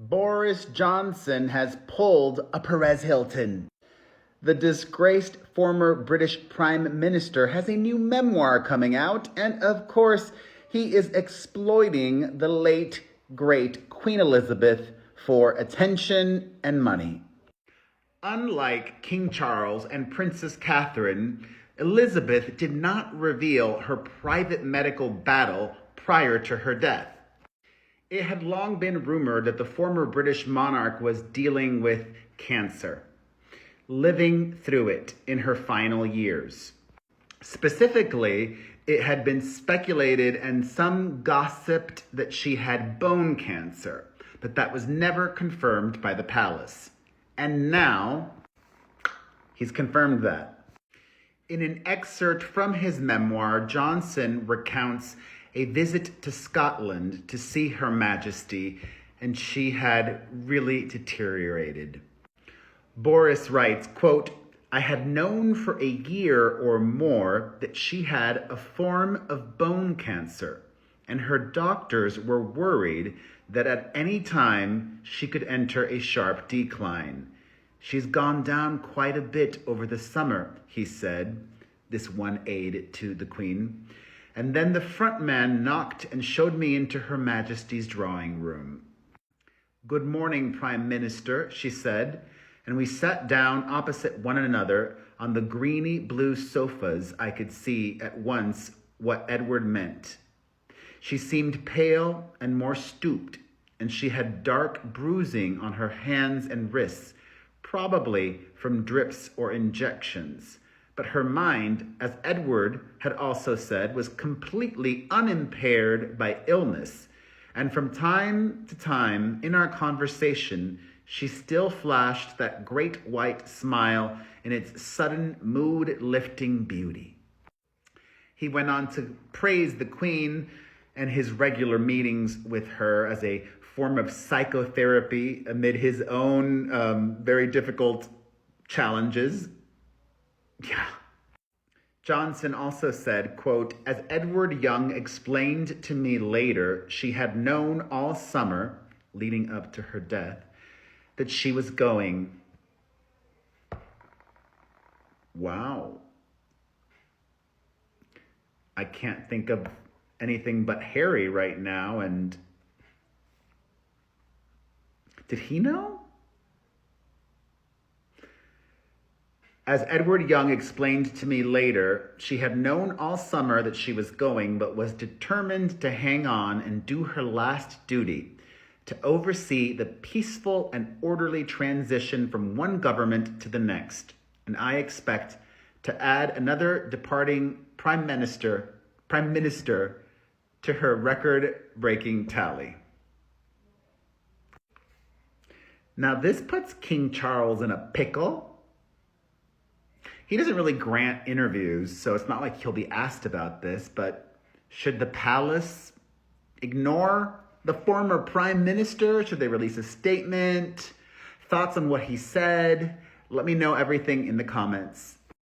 Boris Johnson has pulled a Perez Hilton. The disgraced former British Prime Minister has a new memoir coming out, and of course, he is exploiting the late, great Queen Elizabeth for attention and money. Unlike King Charles and Princess Catherine, Elizabeth did not reveal her private medical battle prior to her death. It had long been rumored that the former British monarch was dealing with cancer, living through it in her final years. Specifically, it had been speculated and some gossiped that she had bone cancer, but that was never confirmed by the palace. And now, he's confirmed that. In an excerpt from his memoir, Johnson recounts a visit to Scotland to see Her Majesty, and she had really deteriorated. Boris writes, quote, "I had known for a year or more that she had a form of bone cancer, and her doctors were worried that at any time she could enter a sharp decline. She's gone down quite a bit over the summer," he said, this one aide to the Queen. "And then the front man knocked and showed me into Her Majesty's drawing room. 'Good morning, Prime Minister,' she said, and we sat down opposite one another on the greeny blue sofas. I could see at once what Edward meant. She seemed pale and more stooped, and she had dark bruising on her hands and wrists, probably from drips or injections. But her mind, as Edward had also said, was completely unimpaired by illness, and from time to time in our conversation, she still flashed that great white smile in its sudden mood-lifting beauty." He went on to praise the Queen and his regular meetings with her as a form of psychotherapy amid his own very difficult challenges. Yeah. Johnson also said, quote, "As Edward Young explained to me later, she had known all summer, leading up to her death, that she was going." Wow. I can't think of anything but Harry right now, and did he know? "As Edward Young explained to me later, she had known all summer that she was going, but was determined to hang on and do her last duty, to oversee the peaceful and orderly transition from one government to the next. And I expect to add another departing prime minister to her record-breaking tally." Now this puts King Charles in a pickle. He doesn't really grant interviews, so it's not like he'll be asked about this, but should the palace ignore the former prime minister? Should they release a statement? Thoughts on what he said? Let me know everything in the comments.